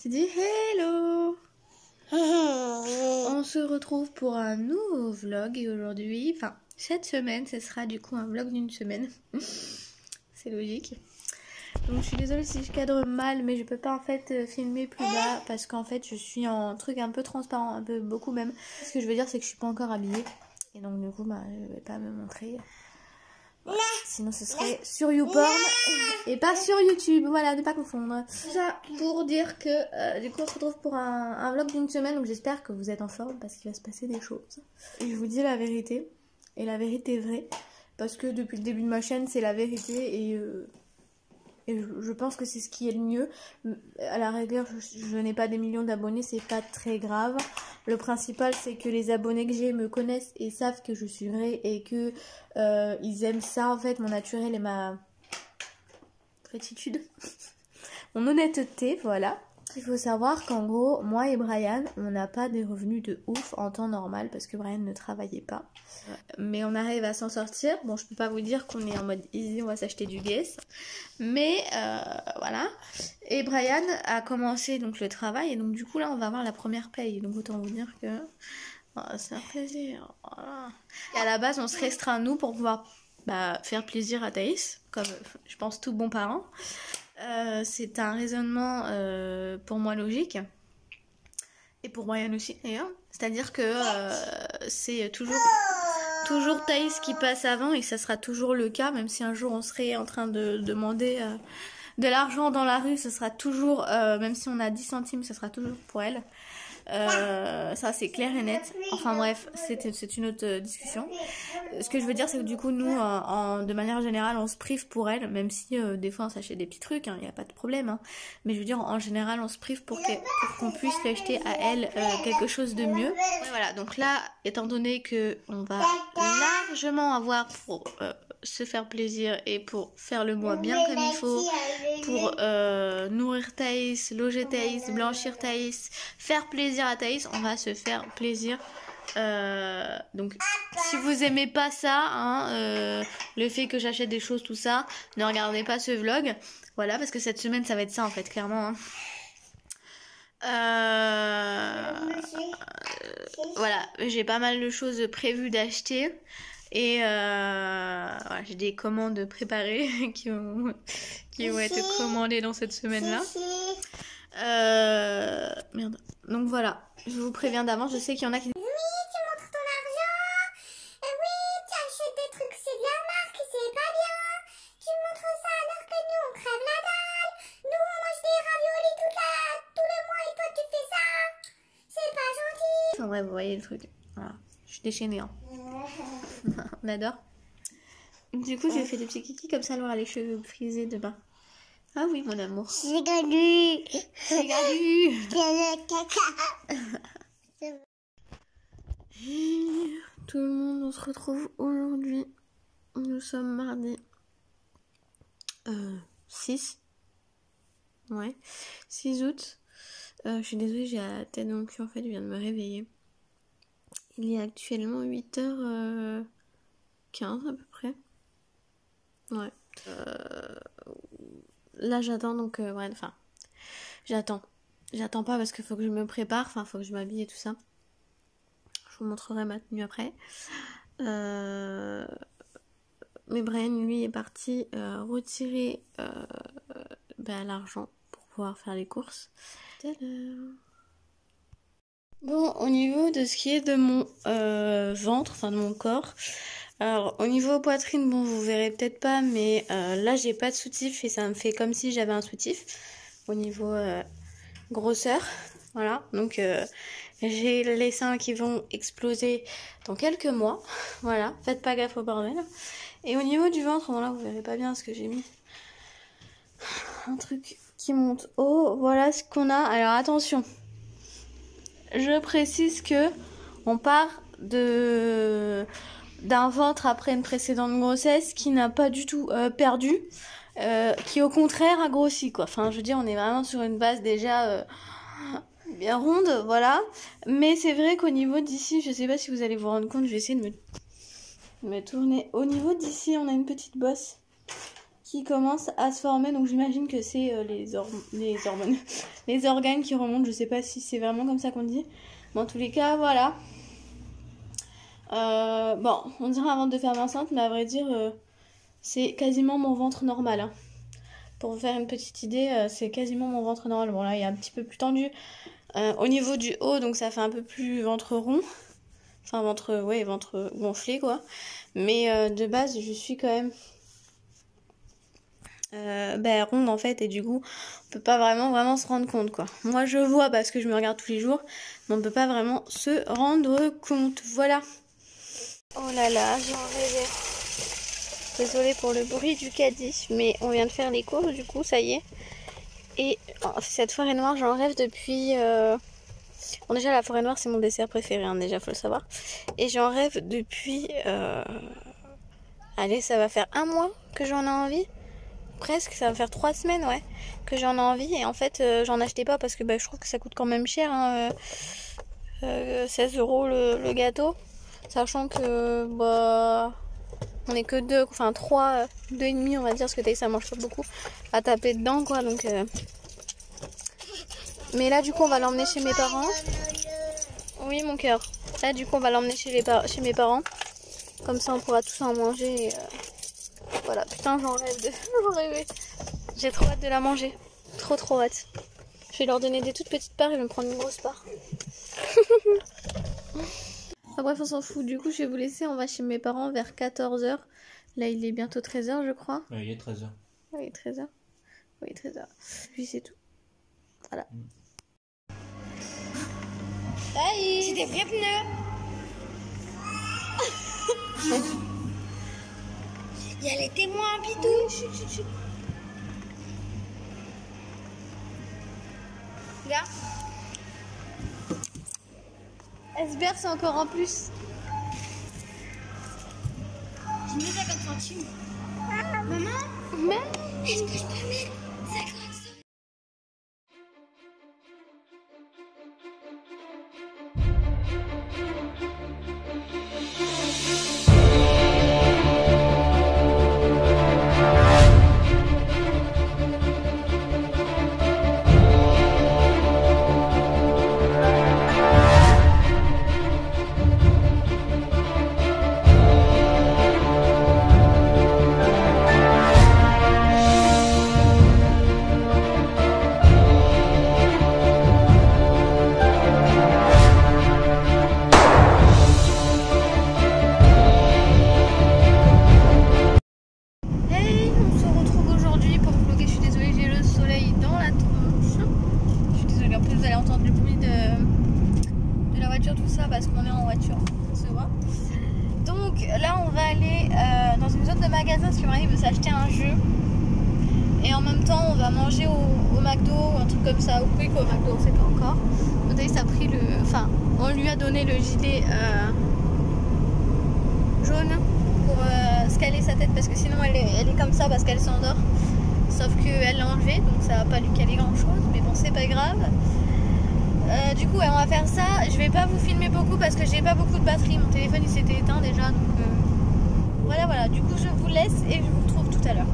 Tu dis hello. On se retrouve pour un nouveau vlog et aujourd'hui, enfin cette semaine, ce sera du coup un vlog d'une semaine. C'est logique. Donc je suis désolée si je cadre mal, mais je peux pas en fait filmer plus bas parce qu'en fait je suis en truc un peu transparent, un peu beaucoup même. Ce que je veux dire c'est que je suis pas encore habillée et donc du coup bah je vais pas me montrer. Voilà. Sinon ce serait sur YouPorn et pas sur YouTube, voilà, ne pas confondre. Tout ça pour dire que du coup on se retrouve pour un vlog d'une semaine, donc j'espère que vous êtes en forme parce qu'il va se passer des choses. Et je vous dis la vérité, et la vérité est vraie, parce que depuis le début de ma chaîne c'est la vérité et je pense que c'est ce qui est le mieux. À la rigueur, je n'ai pas des millions d'abonnés, c'est pas très grave. Le principal, c'est que les abonnés que j'ai me connaissent et savent que je suis vraie et que ils aiment ça, en fait, mon naturel et ma gratitude. Mon honnêteté, voilà. Il faut savoir qu'en gros, moi et Brian, on n'a pas des revenus de ouf en temps normal parce que Brian ne travaillait pas. Mais on arrive à s'en sortir. Bon, je peux pas vous dire qu'on est en mode easy, on va s'acheter du Guess. Mais voilà. Et Brian a commencé donc le travail et donc du coup là, on va avoir la première paye. Donc autant vous dire que c'est un plaisir. Voilà. Et à la base, on se restreint nous pour pouvoir faire plaisir à Thaïs, comme je pense tout bon parent. C'est un raisonnement pour moi logique et pour Brian aussi d'ailleurs, c'est-à-dire que c'est toujours Thaïs qui passe avant et ça sera toujours le cas, même si un jour on serait en train de demander de l'argent dans la rue, ce sera toujours, même si on a 10 centimes, ce sera toujours pour elle. Ça c'est clair et net. Enfin bref, c'est une autre discussion. Ce que je veux dire c'est que du coup nous de manière générale on se prive pour elle, même si des fois on s'achète des petits trucs, il n'y a pas de problème, hein. Mais je veux dire en général on se prive pour qu'on puisse lui acheter à elle quelque chose de mieux. Et voilà, donc là étant donné que on va largement avoir pour se faire plaisir et pour faire le mois bien comme il faut, pour nourrir Thaïs, loger Thaïs, blanchir Thaïs, faire plaisir à Thaïs, on va se faire plaisir. Donc si vous aimez pas ça, hein, le fait que j'achète des choses, tout ça, ne regardez pas ce vlog. Voilà, parce que cette semaine ça va être ça en fait, clairement, hein. Voilà, j'ai pas mal de choses prévues d'acheter. Et voilà, j'ai des commandes préparées qui vont être commandées dans cette semaine-là. Merde. Donc voilà, je vous préviens d'avance, je sais qu'il y en a qui... Oui, tu montres ton argent. Oui, tu achètes des trucs, c'est de la marque, c'est pas bien. Tu montres ça alors que nous, on crève la dalle. Nous, on mange des raviolis tout le mois et toi, tu fais ça. C'est pas gentil. Enfin bref, vous voyez le truc. Voilà, je suis déchaînée, hein. On adore. Du coup, j'ai fait des petits kikis comme ça, elle aura les cheveux frisés demain. Ah oui, mon amour. J'ai gagné. J'ai gagné. J'ai le caca. Tout le monde, on se retrouve aujourd'hui. Nous sommes mardi 6. Ouais, 6 août. Je suis désolée, j'ai la tête dans le cul en fait, je viens de me réveiller. Il est actuellement 8h15 à peu près. Ouais. Là j'attends donc ouais, enfin j'attends pas parce qu'il faut que je me prépare, enfin faut que je m'habille et tout ça. Je vous montrerai ma tenue après. Mais Brian lui est parti retirer l'argent pour pouvoir faire les courses. Bon, au niveau de ce qui est de mon ventre, enfin de mon corps, alors au niveau poitrine, bon vous verrez peut-être pas, mais là j'ai pas de soutif et ça me fait comme si j'avais un soutif au niveau grosseur, voilà, donc j'ai les seins qui vont exploser dans quelques mois, voilà, faites pas gaffe au bordel. Et au niveau du ventre, bon là vous verrez pas bien ce que j'ai mis, un truc qui monte haut, voilà ce qu'on a. Alors attention, je précise que on part d'un ventre après une précédente grossesse qui n'a pas du tout perdu, qui au contraire a grossi quoi. Enfin je veux dire on est vraiment sur une base déjà bien ronde, voilà. Mais c'est vrai qu'au niveau d'ici, je sais pas si vous allez vous rendre compte, je vais essayer de me tourner. Au niveau d'ici on a une petite bosse qui commence à se former. Donc j'imagine que c'est les hormones, les organes qui remontent. Je sais pas si c'est vraiment comme ça qu'on dit. Mais en tous les cas, voilà. Bon, on dirait un ventre de femme enceinte, mais à vrai dire, c'est quasiment mon ventre normal. Hein. Pour vous faire une petite idée, c'est quasiment mon ventre normal. Bon là, il est un petit peu plus tendu au niveau du haut, donc ça fait un peu plus ventre rond. Enfin, ventre gonflé, quoi. Mais de base, je suis quand même ronde, en fait. Et du coup, on peut pas vraiment se rendre compte, quoi. Moi, je vois parce que je me regarde tous les jours. Mais on peut pas vraiment se rendre compte. Voilà. Oh là là, j'ai rêvé. Désolée pour le bruit du caddie, mais on vient de faire les courses, du coup, ça y est. Et cette forêt noire, j'en rêve depuis... Bon, déjà, la forêt noire, c'est mon dessert préféré, hein, déjà, faut le savoir. Et j'en rêve depuis... Allez, ça va faire 1 mois que j'en ai envie. Presque, ça va faire 3 semaines, ouais, que j'en ai envie. Et en fait, j'en achetais pas parce que je trouve que ça coûte quand même cher, hein, 16 € le gâteau. Sachant que, on est que 2, enfin 3, 2,5 on va dire, parce que ça mange pas beaucoup à taper dedans, quoi, donc... Mais là, du coup, on va l'emmener chez mes parents. Oui, mon cœur. Là, du coup, on va l'emmener chez mes parents. Comme ça, on pourra tous en manger. Et, voilà, putain, j'en rêve j'en rêvais. J'ai trop hâte de la manger. Trop hâte. Je vais leur donner des toutes petites parts et je vais me prendre une grosse part. Enfin, bref, on s'en fout. Du coup, je vais vous laisser. On va chez mes parents vers 14 h. Là, il est bientôt 13 h, je crois. Ouais, il est 13 h. Oui, 13 h. Oui, 13 h. Puis c'est tout. Voilà. Bye. C'est des vrais pneus. Il y a les témoins, bidou. Chut. Regarde. Esbert, c'est encore en plus. Je mets 50 centimes. Maman, est-ce que je peux mettre 50 centimes? Parce qu'on est en voiture, ça se voit. Donc là on va aller dans une zone de magasin parce que Marie veut s'acheter un jeu. Et en même temps on va manger au McDo ou un truc comme ça. Ou Quick au McDo, on sait pas encore. Odaïs a pris on lui a donné le gilet jaune pour se caler sa tête parce que sinon elle est comme ça parce qu'elle s'endort. Sauf qu'elle l'a enlevé donc ça va pas lui caler grand chose. Mais bon, c'est pas grave. Du coup, ouais, on va faire ça. Je vais pas vous filmer beaucoup parce que j'ai pas beaucoup de batterie. Mon téléphone il s'était éteint déjà. Donc voilà. Du coup, je vous laisse et je vous retrouve tout à l'heure.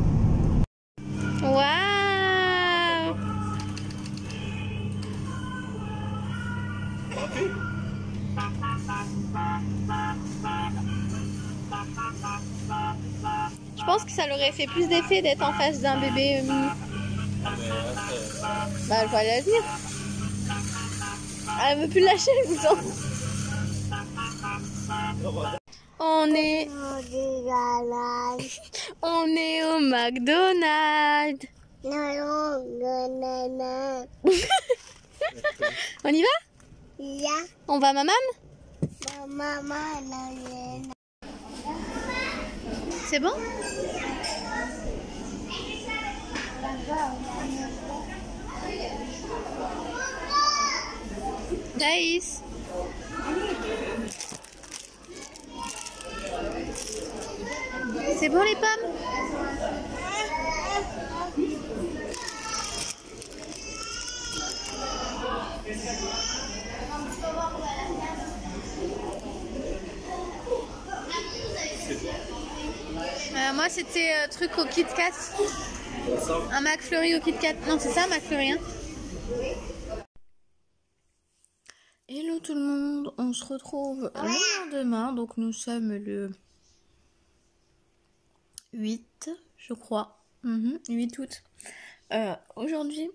Waouh! Je pense que ça leur aurait fait plus d'effet d'être en face d'un bébé mini. Bah, elle va la venir. Elle veut plus lâcher le bouton. On est au McDonald's. On y va? On va, maman? C'est bon? Daïs. C'est bon les pommes? Moi Moi c'était truc au Kit Kat. Un McFlurry au Kit Kat. Non, c'est ça, McFlurry. Hein. Hello tout le monde, on se retrouve le lendemain. Donc nous sommes le 8, je crois. 8 août. Aujourd'hui,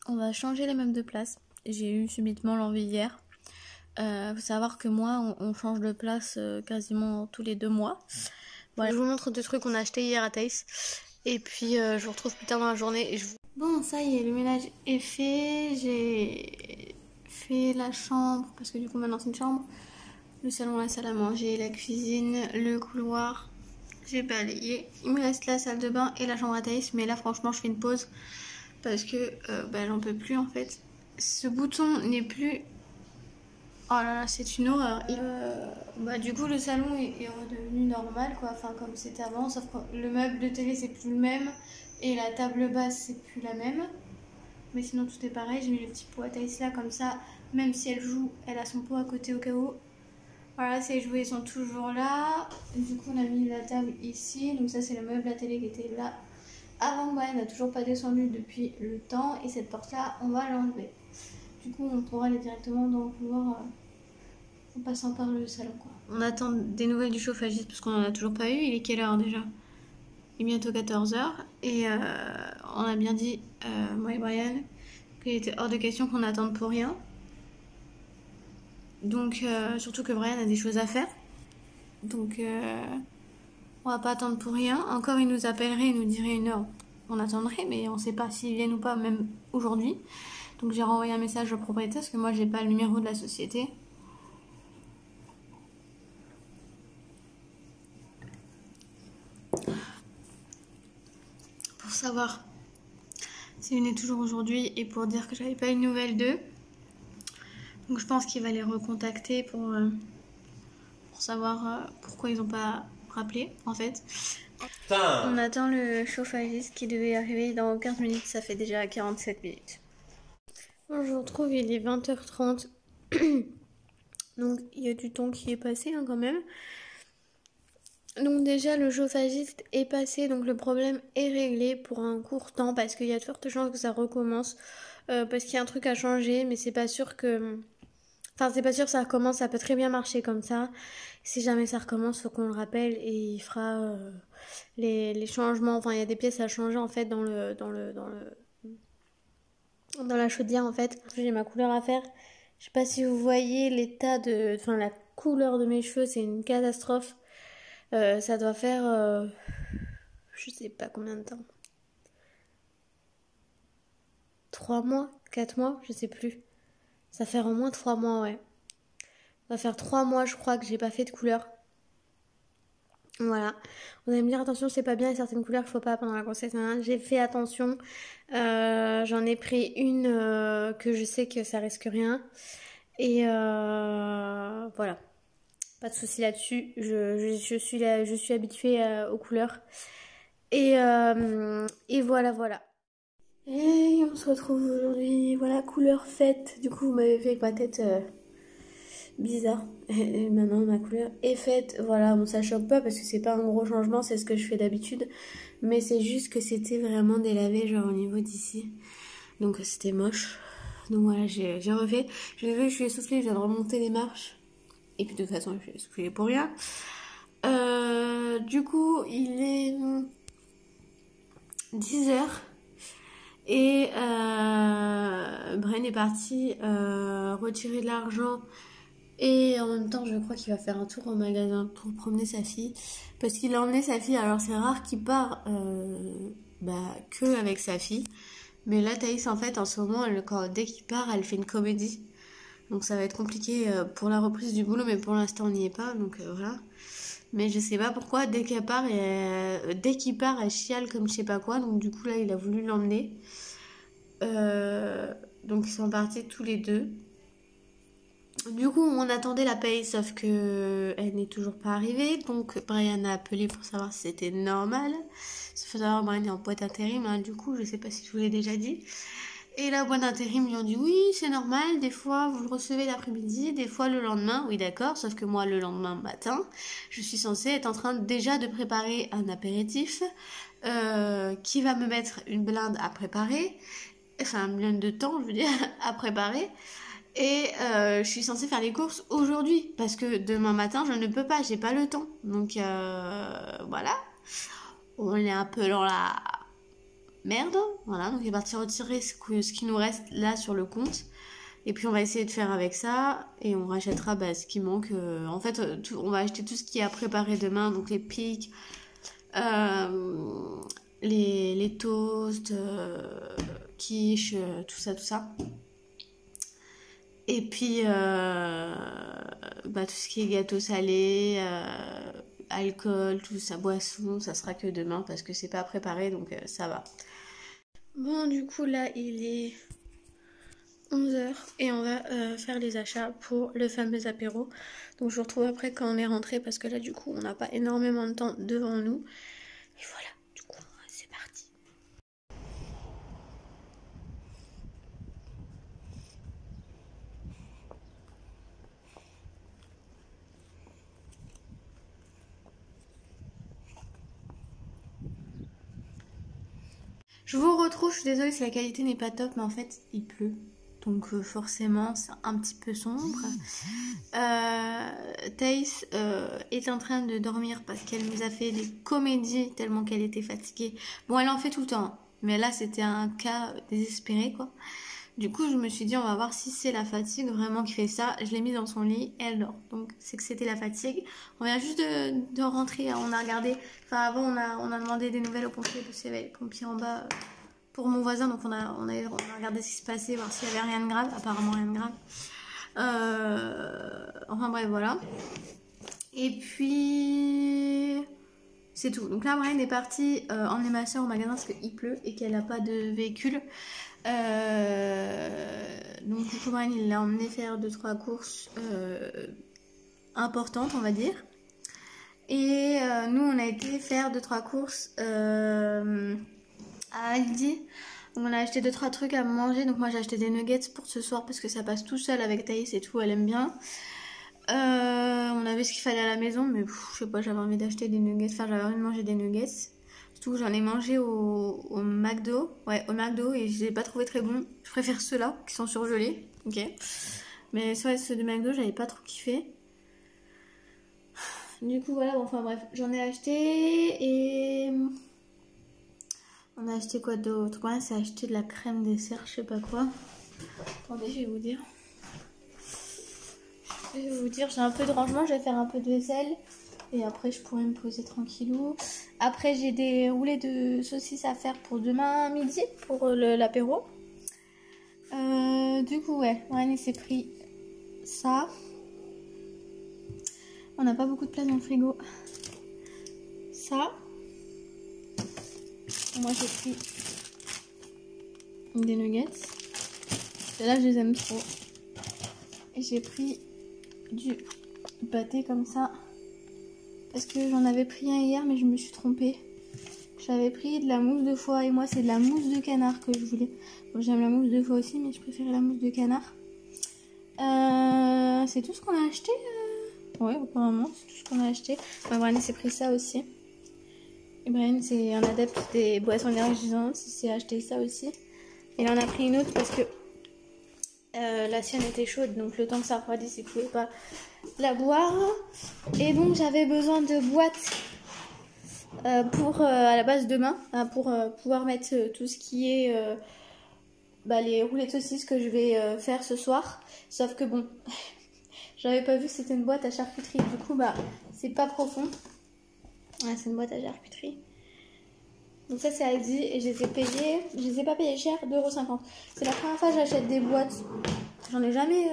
on va changer les meubles de place. J'ai eu subitement l'envie hier. Faut savoir que moi, on change de place quasiment tous les 2 mois. Voilà, je vous montre 2 trucs qu'on a achetés hier à Thaïs. Et puis, je vous retrouve plus tard dans la journée. Bon, ça y est, le ménage est fait. J'ai fait la chambre, parce que du coup, maintenant, c'est une chambre. Le salon, la salle à manger, la cuisine, le couloir. J'ai balayé. Il me reste la salle de bain et la chambre à Thaïs. Mais là, franchement, je fais une pause. Parce que j'en peux plus, en fait. Ce bouton n'est plus... Oh là là, c'est une horreur. Du coup, le salon est redevenu normal, quoi. Enfin, comme c'était avant. Sauf que le meuble de télé, c'est plus le même. Et la table basse, c'est plus la même. Mais sinon, tout est pareil. J'ai mis le petit pot à Thaïs là, comme ça. Même si elle joue, elle a son pot à côté au cas où. Voilà, ses jouets sont toujours là. Du coup, on a mis la table ici. Donc ça, c'est le meuble à télé qui était là. Avant, elle n'a toujours pas descendu depuis le temps. Et cette porte-là, on va l'enlever. Du coup, on pourra aller directement dans le couloir en passant par le salon, quoi. On attend des nouvelles du chauffagiste parce qu'on en a toujours pas eu. Il est quelle heure déjà? Il est bientôt 14h. Et on a bien dit, moi et Brian, qu'il était hors de question qu'on attende pour rien. Donc, surtout que Brian a des choses à faire. Donc, on va pas attendre pour rien. Encore, il nous appellerait, il nous dirait une heure. On attendrait, mais on sait pas s'ils viennent ou pas, même aujourd'hui. Donc, j'ai renvoyé un message au propriétaire parce que moi, j'ai pas le numéro de la société. Pour savoir s'ils venaient toujours aujourd'hui et pour dire que j'avais pas une nouvelle d'eux. Donc, je pense qu'il va les recontacter pour savoir pourquoi ils ont pas rappelé, en fait. On attend le chauffagiste qui devait arriver dans 15 minutes, ça fait déjà 47 minutes. Bon, je vous retrouve, il est 20h30. Donc il y a du temps qui est passé quand même. Donc déjà le chauffagiste est passé, donc le problème est réglé pour un court temps parce qu'il y a de fortes chances que ça recommence. Parce qu'il y a un truc à changer, mais c'est pas sûr que... Enfin, c'est pas sûr que ça recommence, ça peut très bien marcher comme ça. Si jamais ça recommence, faut qu'on le rappelle et il fera les changements. Enfin, il y a des pièces à changer en fait dans la chaudière en fait. J'ai ma couleur à faire. Je sais pas si vous voyez l'état de... Enfin, la couleur de mes cheveux, c'est une catastrophe. Ça doit faire... je sais pas combien de temps. 3 mois 4 mois je sais plus. Ça fait au moins 3 mois, ouais. Ça va faire 3 mois, je crois, que j'ai pas fait de couleur. Voilà. Vous allez me dire, attention, c'est pas bien, il y a certaines couleurs qu'il faut pas pendant la grossesse. J'ai fait attention. J'en ai pris une que je sais que ça risque rien. Et voilà. Pas de souci là-dessus. Je suis habituée aux couleurs. Et voilà, voilà. Et on se retrouve aujourd'hui. Voilà, couleur faite. Du coup, vous m'avez fait avec ma tête bizarre. Et maintenant, ma couleur est faite. Voilà, bon, ça choque pas parce que c'est pas un gros changement. C'est ce que je fais d'habitude. Mais c'est juste que c'était vraiment délavé, genre au niveau d'ici. Donc, c'était moche. Donc voilà, j'ai refait. Je suis essoufflée, je viens de remonter les marches. Et puis de toute façon, je suis essoufflée pour rien. Du coup, il est 10h. Et Bren est parti retirer de l'argent. Et en même temps, je crois qu'il va faire un tour au magasin pour promener sa fille. Parce qu'il a emmené sa fille. Alors, c'est rare qu'il part que avec sa fille. Mais là, Thaïs, en fait, en ce moment, dès qu'il part, elle fait une comédie. Donc, ça va être compliqué pour la reprise du boulot. Mais pour l'instant, on n'y est pas. Donc, voilà. Mais je sais pas pourquoi, dès qu'il part, elle chiale comme je sais pas quoi. Donc, du coup, là, il a voulu l'emmener. Donc, ils sont partis tous les deux. Du coup, on attendait la paye, sauf que elle n'est toujours pas arrivée. Donc, Brian a appelé pour savoir si c'était normal. Il faut savoir, Brian est en boîte intérim, hein, du coup, je sais pas si je vous l'ai déjà dit. Et la boîte d'intérim lui ont dit oui, c'est normal, des fois vous le recevez l'après-midi, des fois le lendemain, oui d'accord, sauf que moi le lendemain matin, je suis censée être en train déjà de préparer un apéritif qui va me mettre une blinde à préparer, enfin une blinde de temps je veux dire, à préparer. Et je suis censée faire les courses aujourd'hui parce que demain matin je ne peux pas, j'ai pas le temps. Donc voilà, on est un peu dans la merde, voilà, donc il est parti retirer ce qui nous reste là sur le compte. Et puis on va essayer de faire avec ça et on rachètera ce qui manque. En fait, on va acheter tout ce qui est à préparer demain, donc les pics, les toasts, quiches, tout ça. Et puis tout ce qui est gâteau salé, alcool, tout ça, boisson, ça sera que demain parce que c'est pas préparé, donc ça va. Bon, du coup là il est 11h et on va faire les achats pour le fameux apéro. Donc je vous retrouve après quand on est rentré parce que là du coup on n'a pas énormément de temps devant nous. Et voilà, du coup c'est parti. Je vous retrouve, je suis désolée si la qualité n'est pas top, mais en fait il pleut. Donc forcément c'est un petit peu sombre. Thaïs est en train de dormir parce qu'elle nous a fait des comédies tellement qu'elle était fatiguée. Bon, elle en fait tout le temps, mais là c'était un cas désespéré quoi. Du coup je me suis dit on va voir si c'est la fatigue vraiment qui fait ça. Je l'ai mise dans son lit, elle dort. Donc c'est que c'était la fatigue. On vient juste de rentrer, on a regardé, enfin avant on a demandé des nouvelles aux pompiers parce qu'il y avait les pompiers en bas pour mon voisin, donc on a regardé ce qui se passait, voir s'il y avait rien de grave, apparemment rien de grave. Enfin bref voilà. Et puis c'est tout. Donc là Brian est partie emmener ma soeur au magasin parce qu'il pleut et qu'elle n'a pas de véhicule. Donc du coup Brian il l'a emmené faire 2-3 courses importantes on va dire. Et nous on a été faire 2-3 courses à Aldi. Donc on a acheté 2-3 trucs à manger. Donc moi j'ai acheté des nuggets pour ce soir parce que ça passe tout seul avec Thaïs et tout, elle aime bien. On avait ce qu'il fallait à la maison, mais je sais pas, j'avais envie d'acheter des nuggets, enfin j'avais envie de manger des nuggets. Surtout j'en ai mangé au McDo, ouais au McDo et je les ai pas trouvé très bons. Je préfère ceux-là qui sont surgelés, ok. Mais ouais, ceux de McDo j'avais pas trop kiffé. Du coup voilà, bon, enfin bref, j'en ai acheté et... On a acheté quoi d'autre? Ouais, c'est acheté de la crème dessert, je sais pas quoi. Attendez, je vais vous dire. J'ai un peu de rangement, je vais faire un peu de vaisselle. Et après, je pourrais me poser tranquillou. Après, j'ai des roulés de saucisses à faire pour demain midi, pour l'apéro. Du coup, ouais, Ryan s'est pris ça. On n'a pas beaucoup de place dans le frigo. Ça. Moi j'ai pris des nuggets. Et là je les aime trop. Et j'ai pris du pâté comme ça. Parce que j'en avais pris un hier mais je me suis trompée. J'avais pris de la mousse de foie et moi c'est de la mousse de canard que je voulais. Bon, j'aime la mousse de foie aussi mais je préférais la mousse de canard. C'est tout ce qu'on a acheté. Ouais apparemment c'est tout ce qu'on a acheté. Brian s'est pris ça aussi. Et Brian c'est un adepte des boissons énergisantes, il s'est acheté ça aussi. Et là on a pris une autre parce que la sienne était chaude, donc le temps que ça refroidisse il ne pouvait pas la boire. Et donc j'avais besoin de boîtes pour à la base demain, pour pouvoir mettre tout ce qui est les roulés de saucisses que je vais faire ce soir. Sauf que bon, j'avais pas vu que c'était une boîte à charcuterie, du coup c'est pas profond. Ouais, c'est une boîte à charcuterie. Donc ça c'est Aldi et je les ai pas payés cher, 2,50 €. C'est la première fois que j'achète des boîtes. J'en ai jamais...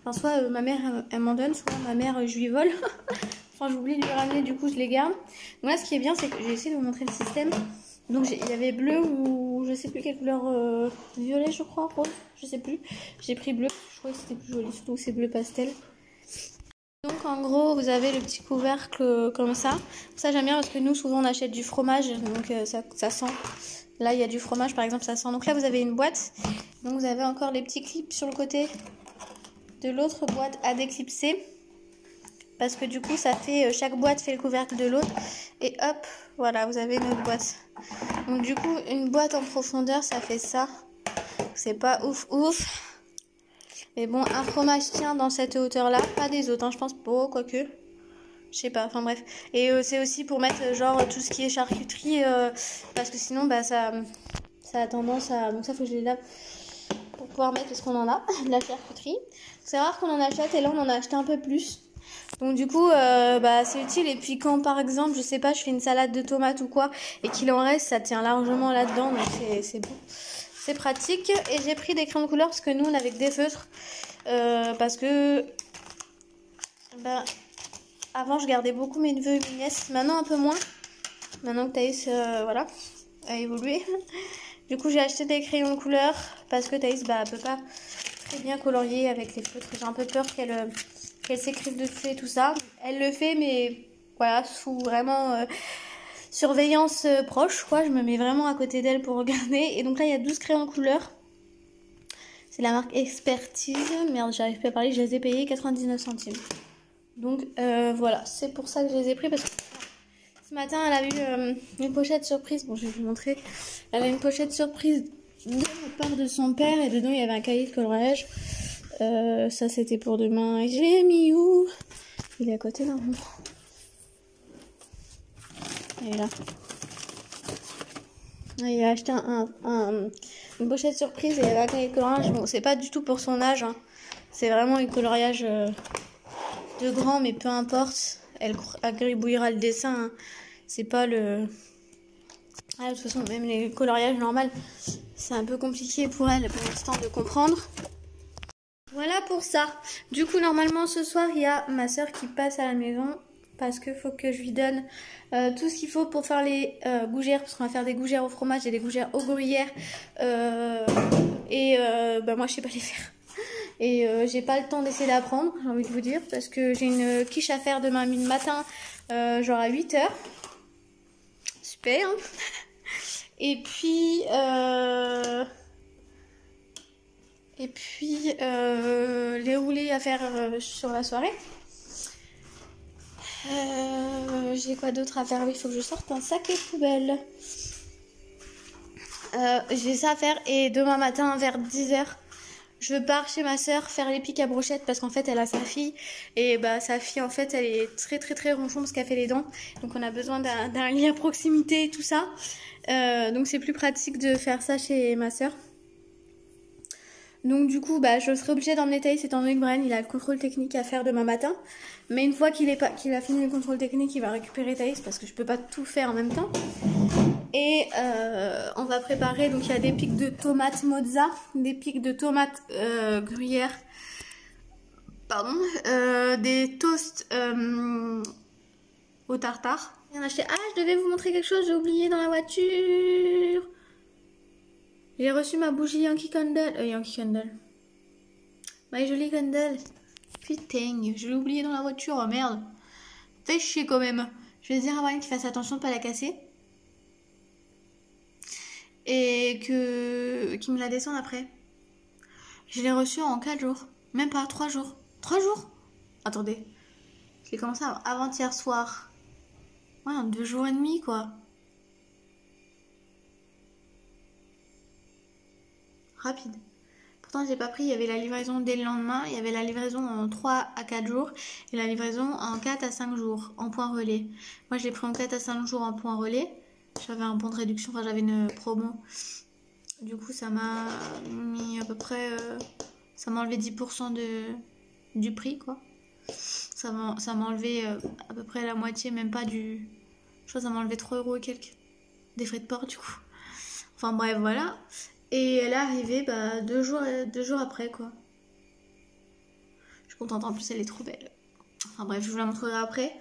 Enfin soit ma mère elle m'en donne, soit ma mère je lui vole. Enfin j'oublie de lui ramener, du coup je les garde. Donc là ce qui est bien c'est que j'ai essayé de vous montrer le système. Donc il y avait bleu ou je sais plus quelle couleur, violet je crois, rose, je sais plus. J'ai pris bleu, je crois que c'était plus joli, surtout c'est bleu pastel. Donc en gros vous avez le petit couvercle comme ça. Ça j'aime bien parce que nous souvent on achète du fromage, donc ça sent. Là il y a du fromage par exemple, ça sent. Donc là vous avez une boîte Donc vous avez encore les petits clips sur le côté de l'autre boîte à déclipser. Parce que du coup, ça fait chaque boîte fait le couvercle de l'autre. Et hop, voilà, vous avez une autre boîte. Donc du coup, une boîte en profondeur, ça fait ça. C'est pas ouf ouf. Mais bon, un fromage tient dans cette hauteur-là. Pas des autres, hein, je pense pas, quoique. Je sais pas, enfin bref. Et c'est aussi pour mettre genre tout ce qui est charcuterie. Parce que sinon, bah ça a tendance à... Donc ça, faut que je les lave pour pouvoir mettre, parce qu'on en a, de la charcuterie. C'est rare qu'on en achète, et là, on en a acheté un peu plus. Donc du coup, bah, c'est utile. Et puis quand, par exemple, je sais pas, je fais une salade de tomates ou quoi, et qu'il en reste, ça tient largement là-dedans. Donc c'est bon. C'est pratique. Et j'ai pris des crayons de couleur parce que nous, on avait que des feutres. Parce que... Bah, avant, je gardais beaucoup mes neveux et mes nièces. Maintenant, un peu moins. Maintenant que Thaïs, voilà, a évolué. Du coup, j'ai acheté des crayons de couleur parce que Thaïs, bah, peut pas très bien colorier avec les feutres. J'ai un peu peur qu'elle s'écrive dessus et tout ça. Elle le fait, mais voilà, sous vraiment surveillance proche, quoi. Je me mets vraiment à côté d'elle pour regarder. Et donc là, il y a 12 crayons de couleur. C'est la marque Expertise. Merde, j'arrive pas à parler. Je les ai payés 99 centimes. Donc voilà, c'est pour ça que je les ai pris, parce que ce matin elle a eu une pochette surprise. Bon, je vais vous montrer. Elle a une pochette surprise de la part de son père, et dedans il y avait un cahier de coloriage. Ça c'était pour demain. Et je l'ai mis où? Il est à côté normalement. Il est là. Il a acheté une pochette surprise et il y avait un cahier de coloriage. Bon, c'est pas du tout pour son âge, hein. C'est vraiment un coloriage de grand, mais peu importe. Elle agribouillera le dessin, hein. C'est pas le... Ah, de toute façon, même les coloriages normaux, c'est un peu compliqué pour elle pour l'instant de comprendre. Voilà pour ça. Du coup, normalement, ce soir, il y a ma soeur qui passe à la maison, parce que faut que je lui donne tout ce qu'il faut pour faire les gougères, parce qu'on va faire des gougères au fromage et des gougères au gruyère. Bah, moi, je sais pas les faire. Et j'ai pas le temps d'essayer d'apprendre, j'ai envie de vous dire, parce que j'ai une quiche à faire demain matin, genre à 8 h. Super. Et puis les roulés à faire sur la soirée. J'ai quoi d'autre à faire? Oui, il faut que je sorte un sac et poubelle. J'ai ça à faire, et demain matin vers 10 h, je pars chez ma soeur faire les pics à brochette, parce qu'en fait elle a sa fille, et bah sa fille en fait elle est très très très ronchon parce qu'elle fait les dents, donc on a besoin d'un lit à proximité et tout ça. Donc c'est plus pratique de faire ça chez ma soeur. Donc du coup bah je serai obligée d'emmener Thaïs, étant donné que Brian il a le contrôle technique à faire demain matin. Mais une fois qu'il a fini le contrôle technique, il va récupérer Thaïs, parce que je peux pas tout faire en même temps. Et on va préparer, donc il y a des pics de tomates mozza, des pics de tomates gruyère, pardon, des toasts au tartare. J'ai acheté... Ah, je devais vous montrer quelque chose, j'ai oublié dans la voiture. J'ai reçu ma bougie Yankee Candle. Yankee Candle. My jolie candle. Putain, je l'ai oublié dans la voiture, oh merde. Fais chier quand même. Je vais dire à Brian qu'il fasse attention de pas la casser. Et qu'il me la descende après. Je l'ai reçue en 4 jours. Même pas, 3 jours. 3 jours? Attendez. Je l'ai commencé avant-hier soir. Ouais, en 2 jours et demi, quoi. Rapide. Pourtant, j'ai pas pris. Il y avait la livraison dès le lendemain. Il y avait la livraison en 3 à 4 jours. Et la livraison en 4 à 5 jours, en point relais. Moi, je l'ai pris en 4 à 5 jours en point relais. J'avais un bon de réduction. Enfin, j'avais une promo. Du coup, ça m'a mis à peu près... ça m'a enlevé 10% du prix, quoi. Ça m'a enlevé à peu près la moitié, même pas du... Je crois que ça m'a enlevé 3 € et quelques. Des frais de port, du coup. Enfin, bref, voilà. Et elle est arrivée 2 jours après, quoi. Je suis contente, en plus elle est trop belle. Enfin bref, je vous la montrerai après.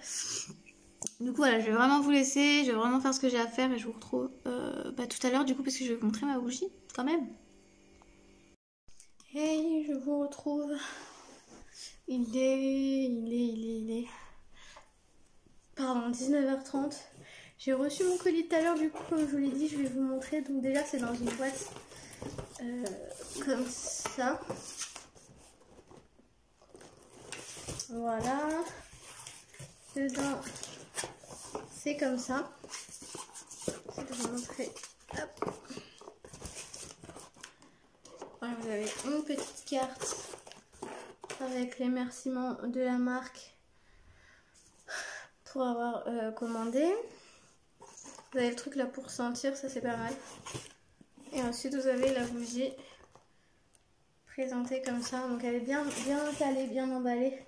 Du coup voilà, je vais vraiment vous laisser, je vais vraiment faire ce que j'ai à faire, et je vous retrouve tout à l'heure du coup, parce que je vais vous montrer ma bougie quand même. Hey, je vous retrouve. Il est... Pardon, 19 h 30. J'ai reçu mon colis tout à l'heure, du coup comme je vous l'ai dit, je vais vous montrer. Donc déjà c'est dans une boîte comme ça. Voilà. Dedans, c'est comme ça. Je vais vous montrer. Hop. Voilà, vous avez une petite carte avec les remerciements de la marque pour avoir commandé. Vous avez le truc là pour sentir, ça c'est pas mal. Et ensuite vous avez la bougie présentée comme ça. Donc elle est bien calée, bien emballée.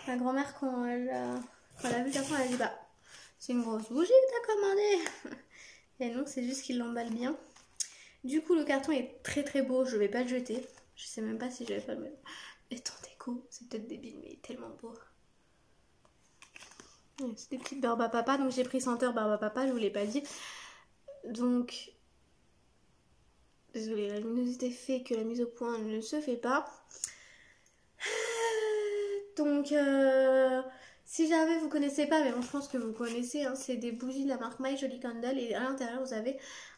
Ma grand-mère quand elle a vu le carton, elle a dit bah c'est une grosse bougie que t'as commandée. Et non, c'est juste qu'il l'emballe bien. Du coup le carton est très beau, je vais pas le jeter. Je sais même pas si je vais pas le mettre. Et ton déco, c'est peut-être débile mais il est tellement beau. C'est des petites Barbe à Papa, donc j'ai pris senteur Barbe à Papa, je vous l'ai pas dit. Donc, désolée, la luminosité fait que la mise au point ne se fait pas. Donc, si jamais vous connaissez pas, mais bon, je pense que vous connaissez, hein, c'est des bougies de la marque My Jolly Candle et à l'intérieur vous avez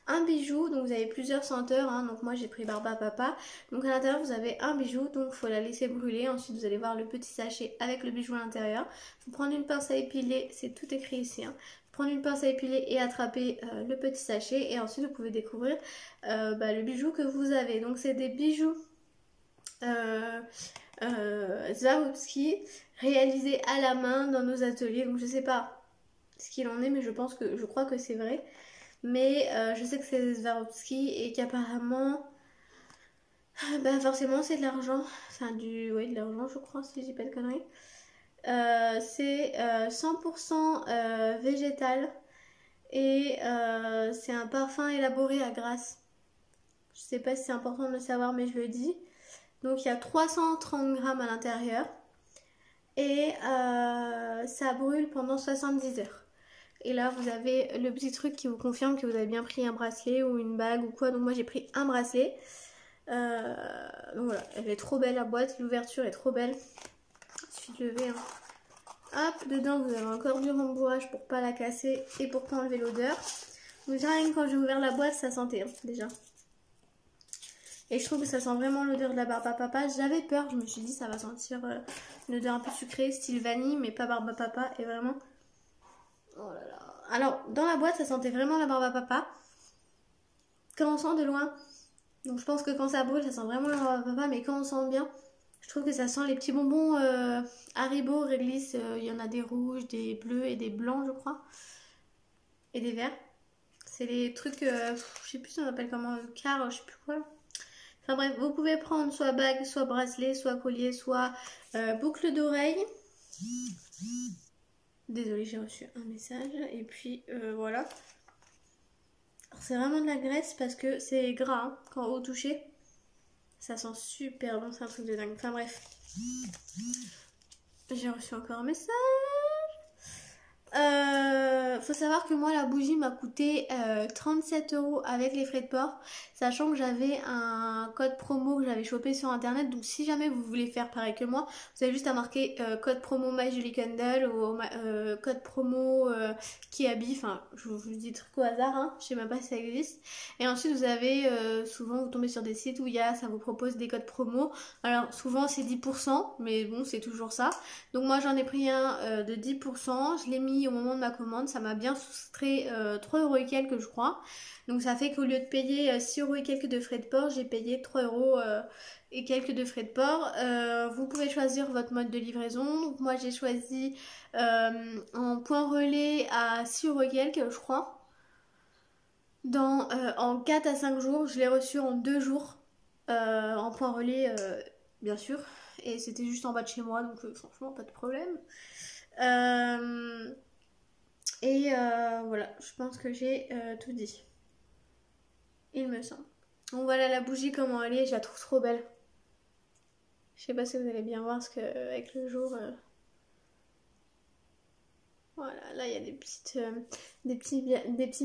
un bijou, donc vous avez plusieurs senteurs, hein, donc moi j'ai pris Barbe à Papa. Donc à l'intérieur vous avez un bijou, donc il faut la laisser brûler. Ensuite vous allez voir le petit sachet avec le bijou à l'intérieur. Vous prendre une pince à épiler, c'est tout écrit ici, hein. Prendre une pince à épiler et attraper le petit sachet et ensuite vous pouvez découvrir le bijou que vous avez. Donc c'est des bijoux Swarovski réalisés à la main dans nos ateliers. Donc je sais pas ce qu'il en est, mais je crois que c'est vrai. Mais je sais que c'est Swarovski et qu'apparemment forcément c'est de l'argent. Enfin de l'argent je crois, si je dis pas de conneries. C'est 100% végétal et c'est un parfum élaboré à Grasse. Je sais pas si c'est important de le savoir mais je le dis. Donc il y a 330 grammes à l'intérieur et ça brûle pendant 70 heures. Et là vous avez le petit truc qui vous confirme que vous avez bien pris un bracelet ou une bague ou quoi. Donc moi j'ai pris un bracelet. Donc voilà, elle est trop belle la boîte, l'ouverture est trop belle. Il suffit de lever. Hein. Hop, dedans vous avez encore du rembourrage pour pas la casser et pour pas enlever l'odeur. Donc rien que quand j'ai ouvert la boîte ça sentait déjà. Et je trouve que ça sent vraiment l'odeur de la Barbe à Papa. J'avais peur, je me suis dit ça va sentir une odeur un peu sucrée, style vanille, mais pas Barbe à Papa. Et vraiment... Oh là là. Alors, dans la boîte, ça sentait vraiment la Barbe à Papa. Quand on sent de loin, donc je pense que quand ça brûle, ça sent vraiment la Barbe à Papa. Mais quand on sent bien, je trouve que ça sent les petits bonbons Haribo, Réglisse. Il y en a des rouges, des bleus et des blancs, je crois. Et des verts. C'est les trucs, je sais plus si on appelle comment, car, je sais plus quoi. Enfin bref, vous pouvez prendre soit bague, soit bracelet, soit collier, soit boucle d'oreille. Désolée, j'ai reçu un message. Et puis voilà. C'est vraiment de la graisse parce que c'est gras hein, quand au toucher. Ça sent super bon, c'est un truc de dingue. Enfin bref. J'ai reçu encore un message. Faut savoir que moi la bougie m'a coûté 37 € avec les frais de port, sachant que j'avais un code promo que j'avais chopé sur internet. Donc si jamais vous voulez faire pareil que moi, vous avez juste à marquer code promo My Jolly Candle ou code promo Kiabi. Enfin je vous dis des trucs au hasard, hein. Je sais même pas si ça existe. Et ensuite vous avez souvent vous tombez sur des sites où ça vous propose des codes promo. Alors souvent c'est 10%, mais bon c'est toujours ça. Donc moi j'en ai pris un de 10%, je l'ai mis au moment de ma commande, ça m'a bien soustrait 3 € et quelques je crois. Donc ça fait qu'au lieu de payer 6 € et quelques de frais de port, j'ai payé 3 € et quelques de frais de port. Vous pouvez choisir votre mode de livraison. Donc moi j'ai choisi en point relais à 6 € et quelques je crois. En 4 à 5 jours, je l'ai reçu en 2 jours en point relais bien sûr. Et c'était juste en bas de chez moi, donc franchement pas de problème. Voilà, je pense que j'ai tout dit. Il me semble. Donc voilà la bougie comment elle est, je la trouve trop belle. Je sais pas si vous allez bien voir parce que avec le jour... Voilà, là il y a des petits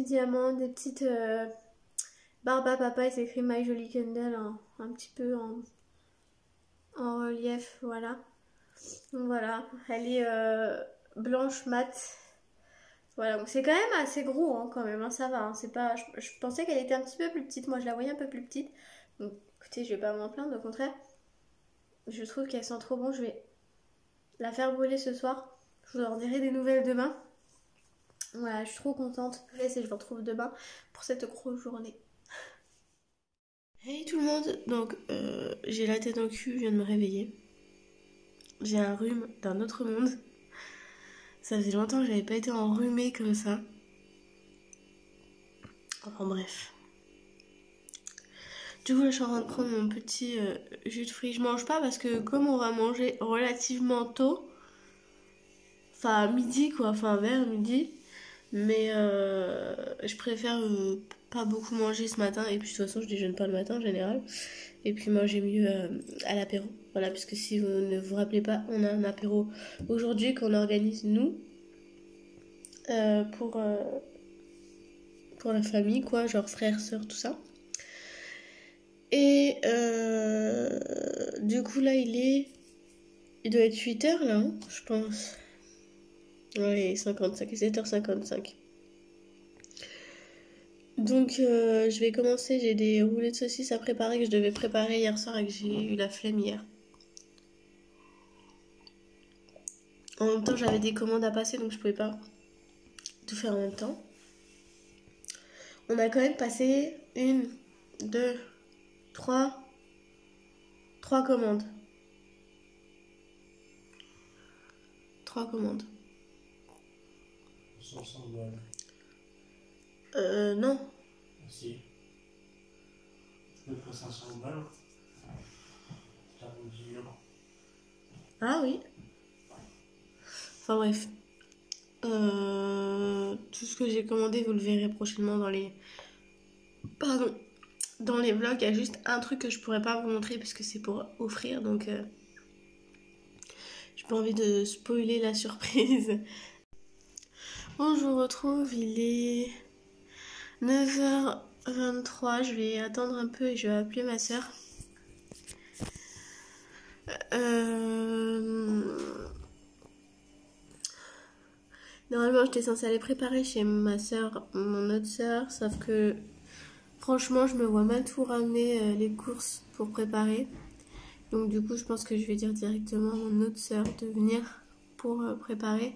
diamants, des petites Barbe à Papa, c'est écrit My Jolly Candle un petit peu en relief, voilà. Donc voilà, elle est blanche mat. Voilà, donc c'est quand même assez gros hein, quand même, hein, ça va. Hein, c'est pas... je pensais qu'elle était un petit peu plus petite, moi je la voyais un peu plus petite. Donc écoutez, je vais pas m'en plaindre, au contraire. Je trouve qu'elle sent trop bon, je vais la faire brûler ce soir. Je vous en dirai des nouvelles demain. Voilà, je suis trop contente. Je vous retrouve demain pour cette grosse journée. Hey tout le monde, donc j'ai la tête dans le cul, je viens de me réveiller. J'ai un rhume d'un autre monde. Ça faisait longtemps que j'avais pas été enrhumée comme ça. Enfin bref. Du coup là je suis en train de prendre mon petit jus de fruits. Je mange pas parce que comme on va manger relativement tôt, enfin midi quoi, enfin vers midi, mais je préfère pas beaucoup manger ce matin et puis de toute façon je déjeune pas le matin en général. Et puis manger mieux à l'apéro. Voilà, puisque si vous ne vous rappelez pas, on a un apéro aujourd'hui qu'on organise nous pour la famille, quoi, genre frères, sœurs, tout ça. Et du coup là il doit être 8h là, hein, je pense. Ouais, 55, 7h55. Donc je vais commencer, j'ai des roulés de saucisses à préparer que je devais préparer hier soir et que j'ai eu la flemme hier. En même temps j'avais des commandes à passer donc je pouvais pas tout faire en même temps. On a quand même passé 1, 2, 3 commandes. 3 commandes. 500 balles. Non. Si. Je peux faire 500 balles. Ça me dit non. Ah oui. Enfin bref. Tout ce que j'ai commandé, vous le verrez prochainement dans les... Pardon. Dans les vlogs, il y a juste un truc que je pourrais pas vous montrer parce que c'est pour offrir, donc... j'ai pas envie de spoiler la surprise. Bon, je vous retrouve, il est 9h23, je vais attendre un peu et je vais appeler ma soeur. Normalement, j'étais censée aller préparer chez ma soeur, mon autre soeur, sauf que franchement, je me vois mal tout ramener les courses pour préparer. Donc du coup, je pense que je vais dire directement à mon autre soeur de venir pour préparer.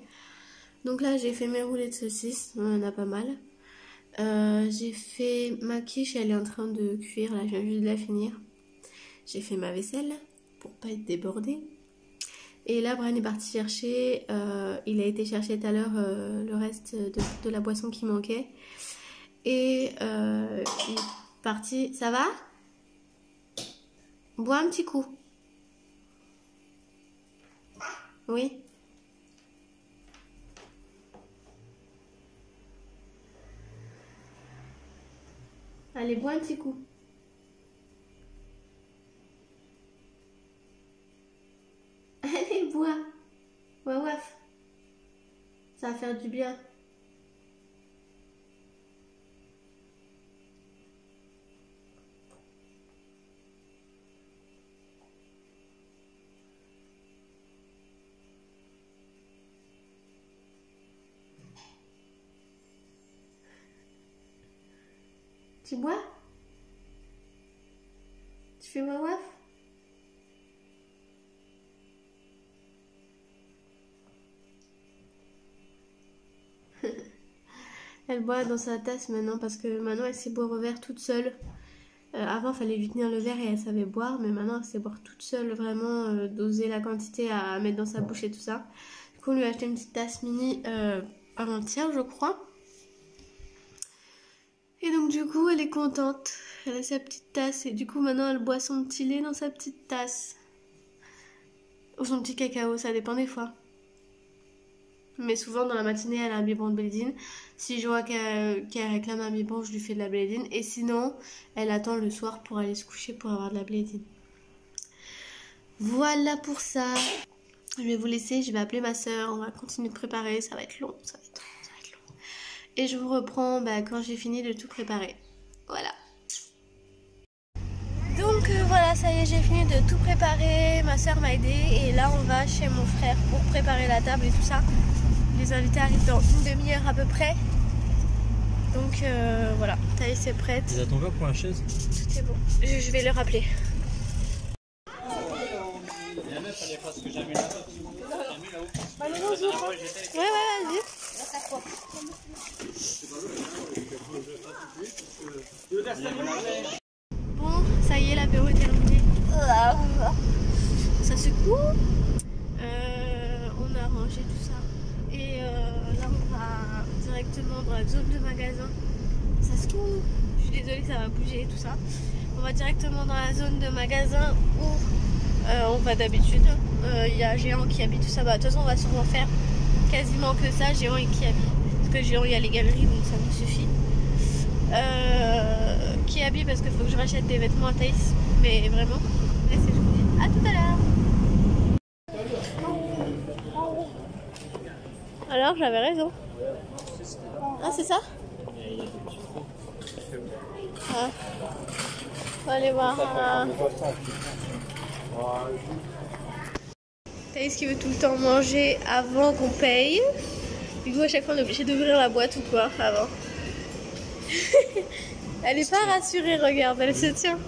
Donc là, j'ai fait mes roulés de saucisses, on en a pas mal. J'ai fait ma quiche, elle est en train de cuire, là je viens juste de la finir. J'ai fait ma vaisselle pour pas être débordée. Et là, Brian est parti chercher, il a été chercher tout à l'heure le reste de la boisson qui manquait. Et il est parti, ça va? Bois un petit coup. Oui. Allez, bois un petit coup. Allez, bois. Ouais, ouais. Ça va faire du bien. Tu bois? Tu fais waf waf? Elle boit dans sa tasse maintenant parce que maintenant elle sait boire au verre toute seule. Avant il fallait lui tenir le verre et elle savait boire, mais maintenant elle sait boire toute seule, vraiment doser la quantité à mettre dans sa bouche et tout ça. Du coup on lui a acheté une petite tasse mini avant-hier je crois. Et donc du coup elle est contente, elle a sa petite tasse et du coup maintenant elle boit son petit lait dans sa petite tasse. Ou son petit cacao, ça dépend des fois. Mais souvent dans la matinée elle a un biberon de blédine. Si je vois qu'elle réclame un biberon, je lui fais de la blédine. Et sinon elle attend le soir pour aller se coucher pour avoir de la blédine. Voilà pour ça. Je vais vous laisser, je vais appeler ma soeur. On va continuer de préparer, ça va être long, ça va être long. Et je vous reprends quand j'ai fini de tout préparer. Voilà. Donc voilà, ça y est, j'ai fini de tout préparer. Ma soeur m'a aidé et là on va chez mon frère pour préparer la table et tout ça. Il mes invités arrivent dans une demi-heure à peu près. Donc voilà, Thaïs est prête. Tu attends pas pour la chaise? Tout est bon. Je vais le rappeler. La meuf, elle est pas ce que j'ai mis là-bas. J'ai mis là-haut. Ouais, vas-y. Bon, ça y est, l'apéro est terminé. Ça secoue. On a rangé tout ça. Et là, on va directement dans la zone de magasin. Ça secoue. Je suis désolée, ça va bouger tout ça. On va directement dans la zone de magasin où on va d'habitude. Il y a Géant qui habite tout ça. Bah, de toute façon, on va sûrement faire quasiment que ça. Géant et qui habite. Parce que Géant, il y a les galeries, donc ça nous suffit. Qui habille parce qu'il faut que je rachète des vêtements à Thaïs. Mais vraiment, je vous dis à tout à l'heure. Alors, j'avais raison. Ah, c'est ça? Ah. On va aller voir. Thaïs qui veut tout le temps manger avant qu'on paye. Du coup, à chaque fois, on est obligé d'ouvrir la boîte ou quoi avant. Elle est pas rassurée, regarde, elle se tient.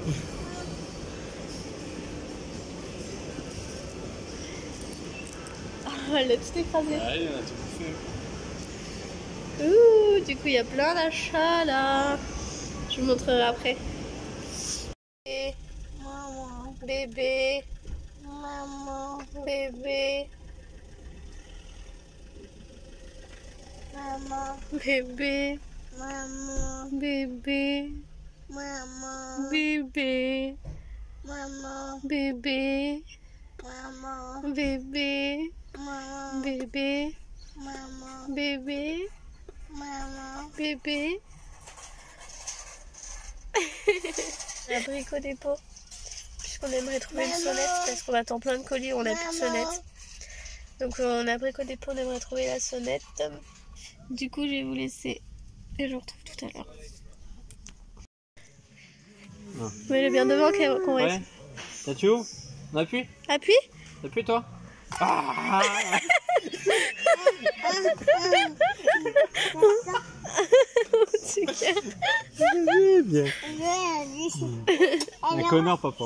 Oh, elle a tout écrasé. Ouais, on a tout bouffé. Ouh, du coup, il y a plein d'achats là. Je vous montrerai après. Et... Maman, Bébé, maman, bébé, maman, bébé, maman, bébé, maman, bébé, maman, bébé, maman, bébé, maman, bébé, maman, bébé, maman. bébé. La brique au dépôt. Puisqu'on aimerait trouver une sonnette parce qu'on attend plein de colis, on n'a plus de sonnette. Donc on a brique au dépôt, on aimerait trouver la sonnette. Du coup, je vais vous laisser et je vous retrouve tout à l'heure. Mets-le bien devant qu'on reste. Ouais. T'as-tu où? On appuie? Appuie. Appuie toi. Ah. Tu calmes. Bien. Un connard papa.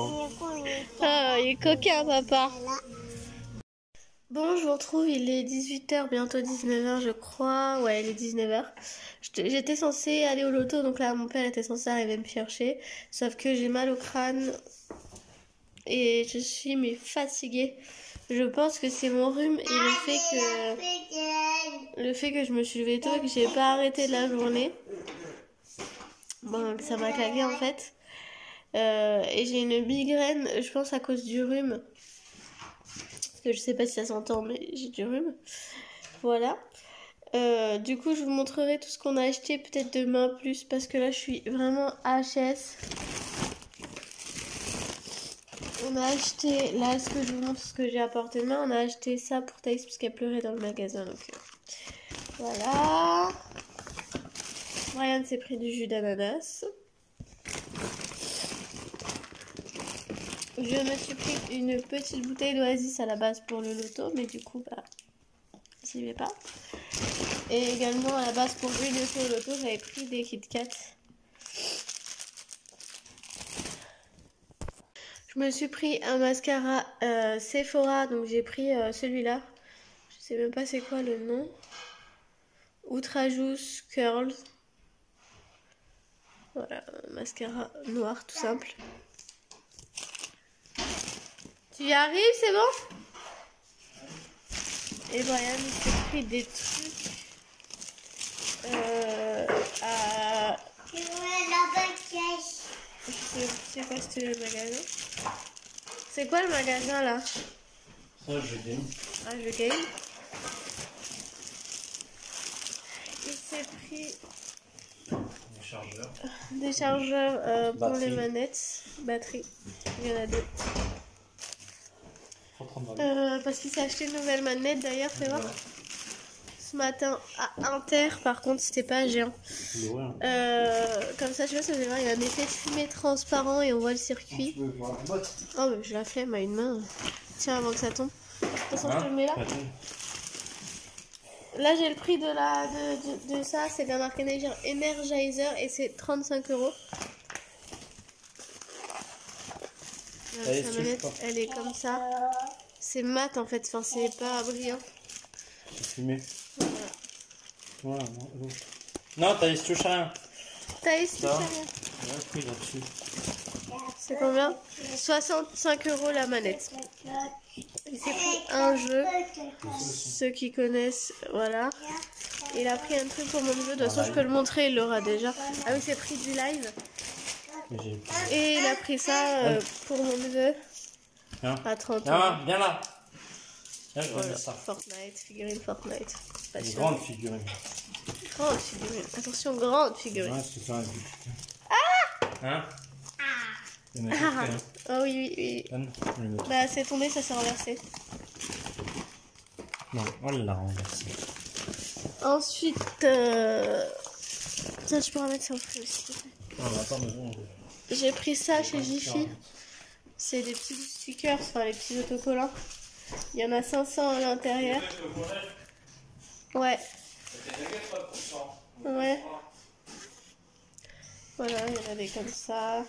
Ah, il est coquin, papa. Bon, je vous retrouve, il est 18h, bientôt 19h, je crois. Ouais, il est 19h. J'étais censée aller au loto, donc là, mon père était censé arriver me chercher. Sauf que j'ai mal au crâne et je suis fatiguée. Je pense que c'est mon rhume et le fait que je me suis levée tôt et que j'ai pas arrêté de la journée. Bon, ça m'a claqué en fait. Et j'ai une migraine, je pense à cause du rhume. Parce que je sais pas si ça s'entend, mais j'ai du rhume. Voilà. Du coup, je vous montrerai tout ce qu'on a acheté peut-être demain plus. Parce que là, je suis vraiment HS. On a acheté, là, ce que je vous montre, ce que j'ai apporté demain. On a acheté ça pour Thaïs parce qu'elle pleurait dans le magasin. Donc, voilà. Brian s'est pris du jus d'ananas. Je me suis pris une petite bouteille d'Oasis à la base pour le loto, mais du coup, bah, j'y vais pas. Et également à la base pour jouer au loto, j'avais pris des Kit Kat. Je me suis pris un mascara Sephora, donc j'ai pris celui-là. Je sais même pas c'est quoi le nom. Outrageous Curls. Voilà, mascara noir tout simple. Tu y arrives, c'est bon? Et Brian il s'est pris des trucs à... C'est quoi c'était le magasin? C'est quoi le magasin là? Ça, je gagne. Ah, je game. Il s'est pris Des chargeurs. des chargeurs pour Batterie. les manettes. Batterie. Il y en a deux. Parce qu'il s'est acheté une nouvelle manette d'ailleurs, fais voir. Ce matin à Inter, par contre c'était pas Géant. Comme ça, je vois, ça fait voir, il y a un effet de fumée transparent et on voit le circuit. Oh, mais je la flemme à une main. Tiens, avant que ça tombe. De toute façon, je te le mets là. Là j'ai le prix de ça, c'est de la marque Energizer et c'est 35 €. Allez, Sa tu manette, veux pas. elle est comme ça. C'est mat en fait, enfin c'est pas brillant. C'est fumé. Voilà. Non, Thaïs, touche à rien. Thaïs, Ça. touche à rien. Il y a un prix là-dessus. C'est combien? 65 € la manette. Il s'est pris un jeu. Ceux qui connaissent, voilà. Il a pris un truc pour mon neveu. De toute façon, je peux le montrer, il l'aura déjà. Ah oui, c'est pris du live. Et il a pris ça pour mon neveu Viens. à 30 €. Viens là. Là, je vais Voilà. mettre ça. Fortnite, figurine Fortnite. Pas Une sûr. grande figurine. Grande figurine. Attention, grande figurine. Ouais, c'est ça un but. Hein? Il y en a Ah, d'autres, oh oui, oui, oui. hein. Je vais mettre. Bah, c'est tombé, ça s'est renversé. Non, on l'a renversé. Ensuite, tiens, je peux remettre ça au frais aussi. Non, mais attends, mais bon. J'ai pris ça chez Jiffy. C'est des petits stickers, enfin les petits autocollants. Il y en a 500 à l'intérieur. Ouais. Ouais. Voilà, il y en a des comme ça.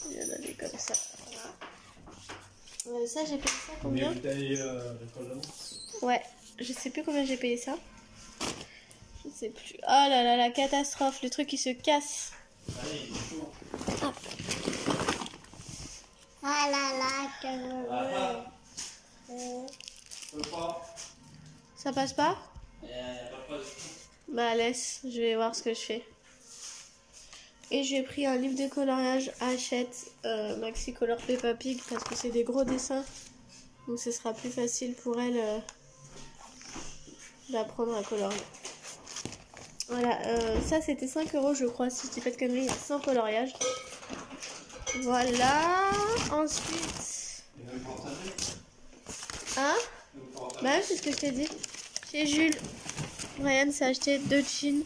Il y en a des comme ça. Voilà. Ça, j'ai payé ça combien? Ouais, je sais plus combien j'ai payé ça. Je sais plus. Oh là là, la catastrophe, le truc qui se casse. Hop. Ah là là, Ça passe pas? Bah laisse, je vais voir ce que je fais. Et j'ai pris un livre de coloriage Hachette Maxi Color Peppa Pig parce que c'est des gros dessins. Donc ce sera plus facile pour elle d'apprendre à colorier. Voilà, ça c'était 5 € je crois, si je dis pas de conneries, sans coloriage. Voilà, ensuite... Hein? Bah oui, c'est ce que je t'ai dit. Chez Jules, Brian s'est acheté 2 jeans.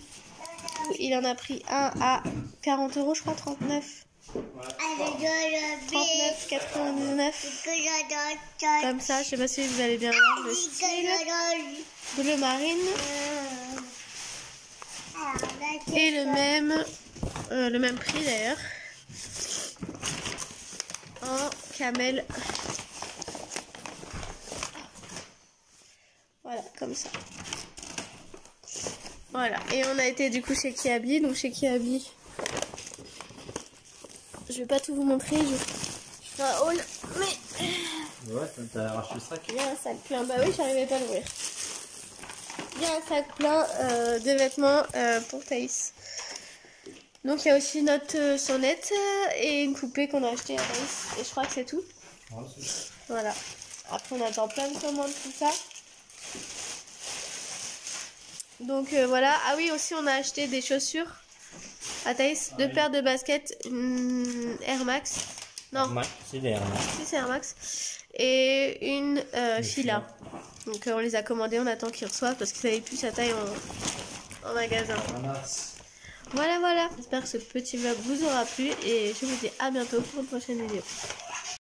Il en a pris un à 40 € je crois, 39. 39,99. Comme ça, je sais pas si vous allez bien voir le style. Bleu marine. Et le même prix d'ailleurs. En camel. Voilà, comme ça. Voilà, et on a été du coup chez Kiabi. Donc chez Kiabi, je vais pas tout vous montrer, je fais un haul, mais Ouais, t'as arraché le sac. il y a un sac plein. Bah oui, j'arrivais pas à l'ouvrir. Il y a un sac plein de vêtements pour Thaïs. Donc il y a aussi notre sonnette et une poupée qu'on a achetée à Thaïs. Et je crois que c'est tout. Ouais, c'est... Voilà. Après on attend plein de commandes, tout ça. Donc voilà. Ah oui, aussi on a acheté des chaussures à Thaïs. 2 paires de baskets Air Max. Non, C'est l'air, là. si c'est Air Max. Et une Fila. Donc on les a commandées, on attend qu'ils reçoivent parce qu'ils n'avaient plus sa taille en magasin. Voilà, voilà. J'espère que ce petit vlog vous aura plu et je vous dis à bientôt pour une prochaine vidéo.